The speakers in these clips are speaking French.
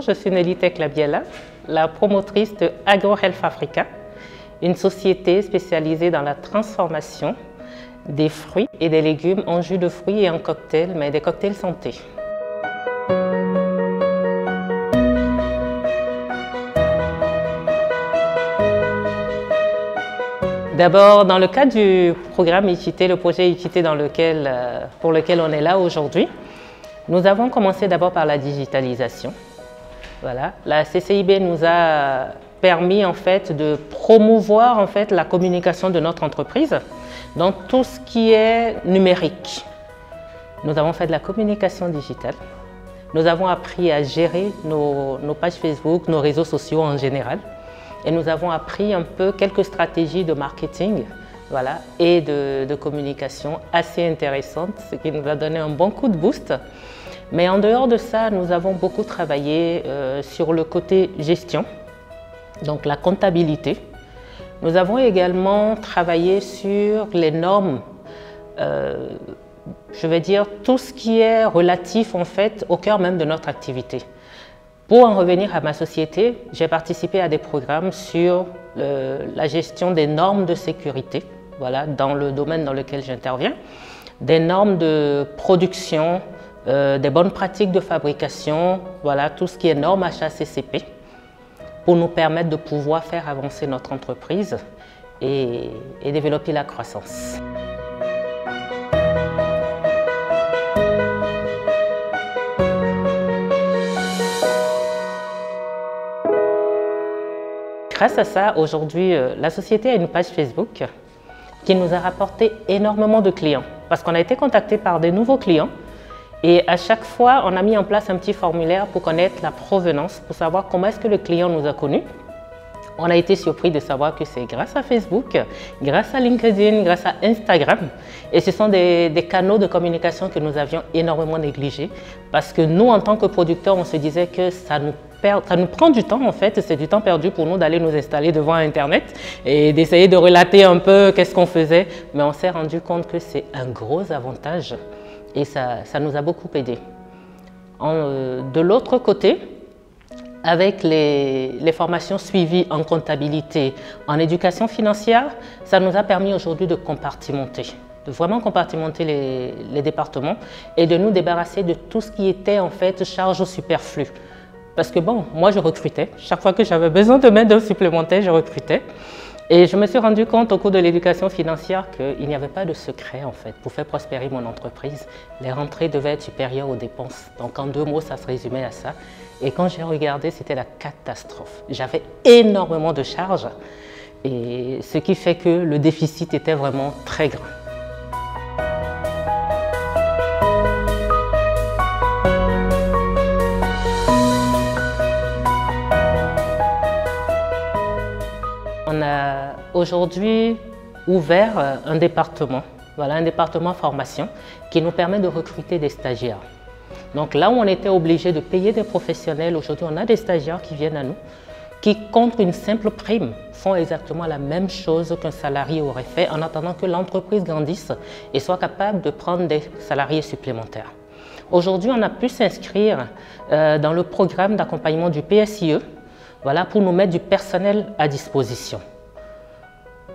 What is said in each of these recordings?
Je suis Nelly Teclabiela, la promotrice de AgroHealth Africa, une société spécialisée dans la transformation des fruits et des légumes en jus de fruits et en cocktails, mais des cocktails santé. D'abord, dans le cadre du programme Équité, le projet Équité pour lequel on est là aujourd'hui, nous avons commencé d'abord par la digitalisation. Voilà. La CCIB nous a permis en fait, de promouvoir en fait, la communication de notre entreprise dans tout ce qui est numérique. Nous avons fait de la communication digitale. Nous avons appris à gérer nos pages Facebook, nos réseaux sociaux en général. Et nous avons appris un peu quelques stratégies de marketing voilà, et de communication assez intéressantes, ce qui nous a donné un bon coup de boost. Mais en dehors de ça, nous avons beaucoup travaillé sur le côté gestion, donc la comptabilité. Nous avons également travaillé sur les normes, je vais dire tout ce qui est relatif en fait au cœur même de notre activité. Pour en revenir à ma société, j'ai participé à des programmes sur la gestion des normes de sécurité, voilà, dans le domaine dans lequel j'interviens, des normes de production, des bonnes pratiques de fabrication, voilà, tout ce qui est normes HACCP, pour nous permettre de pouvoir faire avancer notre entreprise et développer la croissance. Grâce à ça, aujourd'hui, la société a une page Facebook qui nous a rapporté énormément de clients parce qu'on a été contacté par des nouveaux clients et à chaque fois, on a mis en place un petit formulaire pour connaître la provenance, pour savoir comment est-ce que le client nous a connus. On a été surpris de savoir que c'est grâce à Facebook, grâce à LinkedIn, grâce à Instagram. Et ce sont des canaux de communication que nous avions énormément négligés parce que nous, en tant que producteurs, on se disait que ça nous prend du temps en fait, c'est du temps perdu pour nous d'aller nous installer devant Internet et d'essayer de relater un peu qu'est-ce qu'on faisait. Mais on s'est rendu compte que c'est un gros avantage et ça nous a beaucoup aidé. De l'autre côté, avec les formations suivies en comptabilité, en éducation financière, ça nous a permis aujourd'hui de compartimenter, de vraiment compartimenter les départements et de nous débarrasser de tout ce qui était en fait charge superflue. Parce que bon, moi je recrutais, chaque fois que j'avais besoin de main-d'œuvre supplémentaire, je recrutais. Et je me suis rendu compte au cours de l'éducation financière qu'il n'y avait pas de secret en fait pour faire prospérer mon entreprise. Les rentrées devaient être supérieures aux dépenses. Donc en 2 mots, ça se résumait à ça. Et quand j'ai regardé, c'était la catastrophe. J'avais énormément de charges, et ce qui fait que le déficit était vraiment très grand. On a aujourd'hui ouvert un département, voilà, un département formation qui nous permet de recruter des stagiaires. Donc là où on était obligé de payer des professionnels, aujourd'hui on a des stagiaires qui viennent à nous, qui contre une simple prime font exactement la même chose qu'un salarié aurait fait en attendant que l'entreprise grandisse et soit capable de prendre des salariés supplémentaires. Aujourd'hui on a pu s'inscrire dans le programme d'accompagnement du PSIE, voilà, pour nous mettre du personnel à disposition.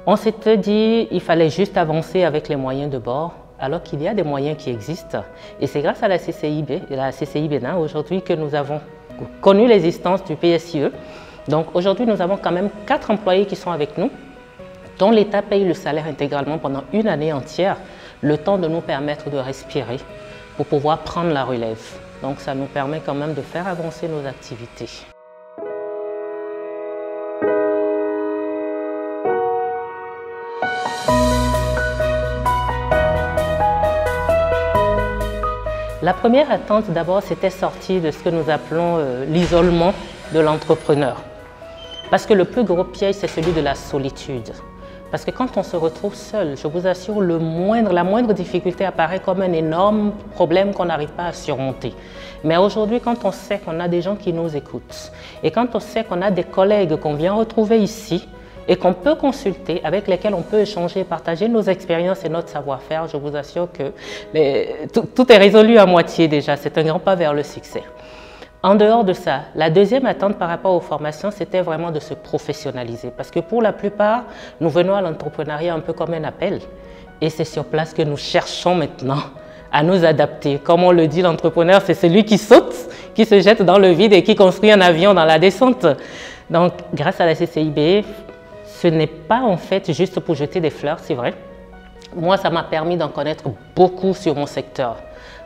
On s'était dit qu'il fallait juste avancer avec les moyens de bord, alors qu'il y a des moyens qui existent. Et c'est grâce à la CCIB et la CCI Bénin aujourd'hui que nous avons connu l'existence du PSIE. Donc aujourd'hui, nous avons quand même 4 employés qui sont avec nous, dont l'État paye le salaire intégralement pendant une année entière, le temps de nous permettre de respirer pour pouvoir prendre la relève. Donc ça nous permet quand même de faire avancer nos activités. La première attente d'abord, c'était sortir de ce que nous appelons l'isolement de l'entrepreneur. Parce que le plus gros piège, c'est celui de la solitude. Parce que quand on se retrouve seul, je vous assure, la moindre difficulté apparaît comme un énorme problème qu'on n'arrive pas à surmonter. Mais aujourd'hui, quand on sait qu'on a des gens qui nous écoutent et quand on sait qu'on a des collègues qu'on vient retrouver ici et qu'on peut consulter, avec lesquels on peut échanger, partager nos expériences et notre savoir-faire, je vous assure que tout est résolu à moitié déjà. C'est un grand pas vers le succès. En dehors de ça, la deuxième attente par rapport aux formations, c'était vraiment de se professionnaliser. Parce que pour la plupart, nous venons à l'entrepreneuriat un peu comme un appel. Et c'est sur place que nous cherchons maintenant à nous adapter. Comme on le dit, l'entrepreneur, c'est celui qui saute, qui se jette dans le vide et qui construit un avion dans la descente. Donc, grâce à la CCIB, ce n'est pas en fait juste pour jeter des fleurs, c'est vrai. Moi, ça m'a permis d'en connaître beaucoup sur mon secteur.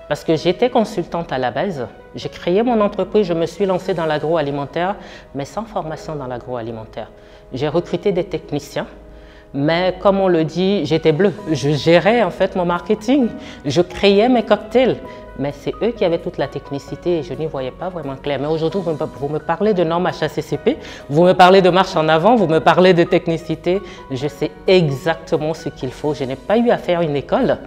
Parce que j'étais consultante à la base, j'ai créé mon entreprise, je me suis lancée dans l'agroalimentaire, mais sans formation dans l'agroalimentaire. J'ai recruté des techniciens, mais comme on le dit, j'étais bleue. Je gérais en fait mon marketing, je créais mes cocktails, mais c'est eux qui avaient toute la technicité et je n'y voyais pas vraiment clair. Mais aujourd'hui, vous me parlez de normes HACCP, vous me parlez de marche en avant, vous me parlez de technicité, je sais exactement ce qu'il faut. Je n'ai pas eu à faire une école.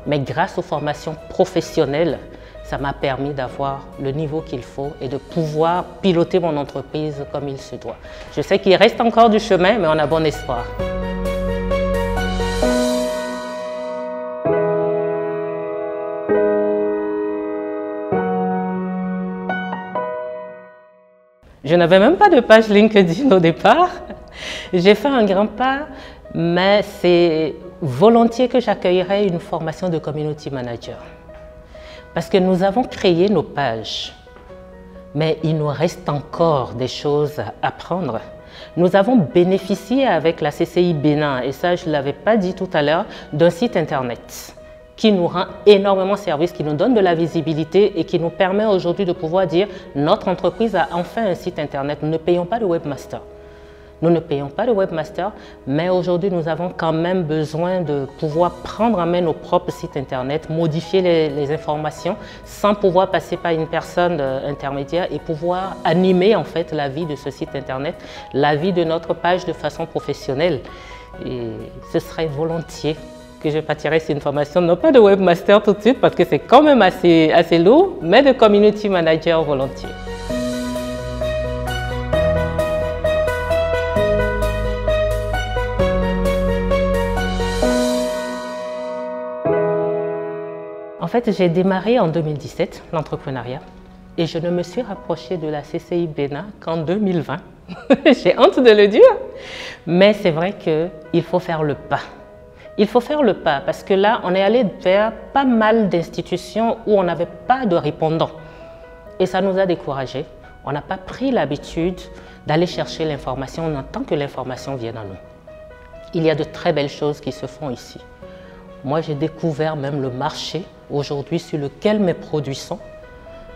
Mais grâce aux formations professionnelles, ça m'a permis d'avoir le niveau qu'il faut et de pouvoir piloter mon entreprise comme il se doit. Je sais qu'il reste encore du chemin, mais on a bon espoir. Je n'avais même pas de page LinkedIn au départ. J'ai fait un grand pas, mais c'est volontiers que j'accueillerais une formation de community manager. Parce que nous avons créé nos pages, mais il nous reste encore des choses à apprendre. Nous avons bénéficié avec la CCI Bénin, et ça je ne l'avais pas dit tout à l'heure, d'un site internet qui nous rend énormément service, qui nous donne de la visibilité et qui nous permet aujourd'hui de pouvoir dire notre entreprise a enfin un site internet. Nous ne payons pas de webmaster. Nous ne payons pas de webmaster, mais aujourd'hui, nous avons quand même besoin de pouvoir prendre en main nos propres sites internet, modifier les informations sans pouvoir passer par une personne intermédiaire et pouvoir animer en fait la vie de ce site internet, la vie de notre page de façon professionnelle. Et ce serait volontiers que je partirais sur une formation, non pas de webmaster tout de suite parce que c'est quand même assez lourd, mais de community manager volontiers. En fait, j'ai démarré en 2017 l'entrepreneuriat et je ne me suis rapprochée de la CCI Bénin qu'en 2020. J'ai honte de le dire, mais c'est vrai qu'il faut faire le pas. Il faut faire le pas parce que là, on est allé vers pas mal d'institutions où on n'avait pas de répondants. Et ça nous a découragés. On n'a pas pris l'habitude d'aller chercher l'information, on attend que l'information vienne à nous. Il y a de très belles choses qui se font ici. Moi, j'ai découvert même le marché aujourd'hui sur lequel mes produits sont.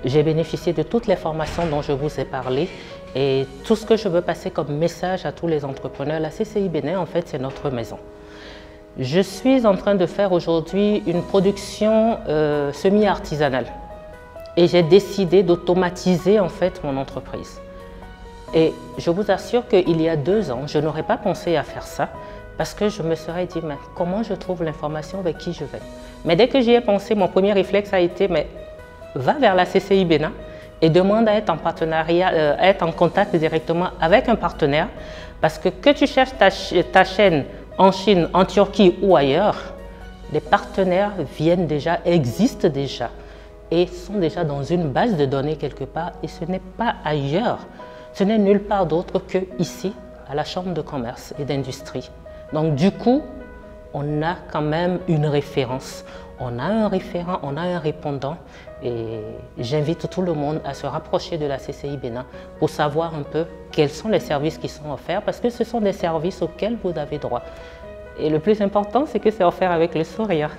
J'ai bénéficié de toutes les formations dont je vous ai parlé et tout ce que je veux passer comme message à tous les entrepreneurs. La CCI Bénin, en fait, c'est notre maison. Je suis en train de faire aujourd'hui une production semi-artisanale et j'ai décidé d'automatiser en fait mon entreprise. Et je vous assure qu'il y a 2 ans, je n'aurais pas pensé à faire ça parce que je me serais dit, mais comment je trouve l'information, avec qui je vais? Mais dès que j'y ai pensé, mon premier réflexe a été, mais va vers la CCI Bénin et demande à être en partenariat, à être en contact directement avec un partenaire parce que tu cherches ta chaîne en Chine, en Turquie ou ailleurs, les partenaires viennent déjà, existent déjà et sont déjà dans une base de données quelque part et ce n'est pas ailleurs. Ce n'est nulle part d'autre que ici, à la Chambre de commerce et d'industrie. Donc du coup, on a quand même une référence. On a un référent, on a un répondant et j'invite tout le monde à se rapprocher de la CCI Bénin pour savoir un peu quels sont les services qui sont offerts parce que ce sont des services auxquels vous avez droit. Et le plus important, c'est que c'est offert avec le sourire.